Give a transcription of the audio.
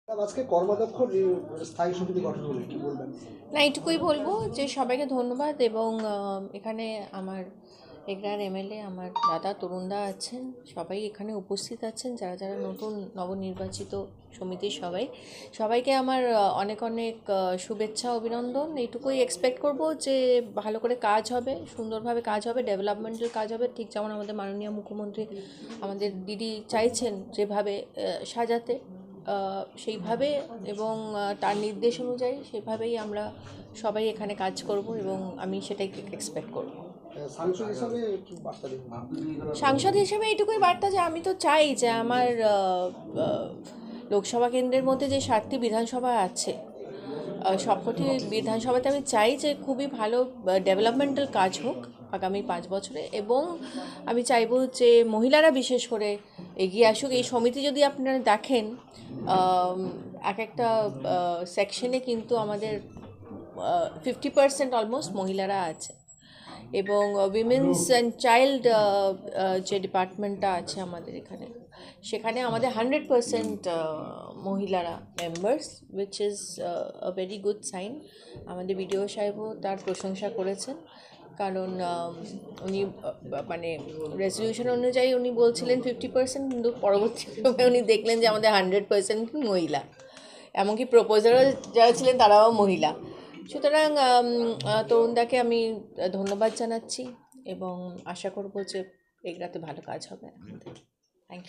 আজকে কর্মাধ্যক্ষ স্থায়ী সমিতি গঠন হলো, কি বলবেন? না, এইটুকুই বলবো যে সবাইকে ধন্যবাদ। এবং এখানে আমার এগরার এমএলএ আমার দাদা তরুণদা আছেন, সবাই এখানে উপস্থিত আছেন, যারা যারা নতুন নবনির্বাচিত সমিতির সবাইকে আমার অনেক অনেক শুভেচ্ছা অভিনন্দন। এইটুকুই এক্সপেক্ট করব যে ভালো করে কাজ হবে, সুন্দরভাবে কাজ হবে, ডেভেলপমেন্টের কাজ হবে, ঠিক যেমন আমাদের মাননীয় মুখ্যমন্ত্রী আমাদের দিদি চাইছেন যেভাবে সাজাতে, সেইভাবে এবং তার নির্দেশ অনুযায়ী সেভাবেই আমরা সবাই এখানে কাজ করব এবং আমি সেটাই এক্সপেক্ট করব। সাংসদ হিসাবে কি বার্তা দেবেন? সাংসদ হিসেবে এইটুকুই বার্তা যে আমি তো চাই যে আমার লোকসভা কেন্দ্রের মধ্যে যে 7টি বিধানসভা আছে, সবকটি বিধানসভাতে আমি চাই যে খুবই ভালো ডেভেলপমেন্টাল কাজ হোক আগামী 5 বছরে। এবং আমি চাইবো যে মহিলারা বিশেষ করে এগিয়ে আসুক। এই সমিতি যদি আপনারা দেখেন, এক একটা সেকশনে কিন্তু আমাদের 50% অলমোস্ট মহিলারা আছে। এবং উইমেন্স অ্যান্ড চাইল্ড যে ডিপার্টমেন্টটা আছে আমাদের এখানে, সেখানে আমাদের 100% মহিলারা members, which is a very good sign. আমাদের বিডিও সাহেবও তার প্রশংসা করেছেন, কারণ উনি মানে রেজলিউশন অনুযায়ী উনি বলছিলেন 50%, কিন্তু পরবর্তী সময়ে উনি দেখলেন যে আমাদের 100% মহিলা, এমনকি প্রপোজারও যারা ছিলেন তারাও মহিলা। সুতরাং তরুণদাকে আমি ধন্যবাদ জানাচ্ছি এবং আশা করব যে এগুলাতে ভালো কাজ হবে।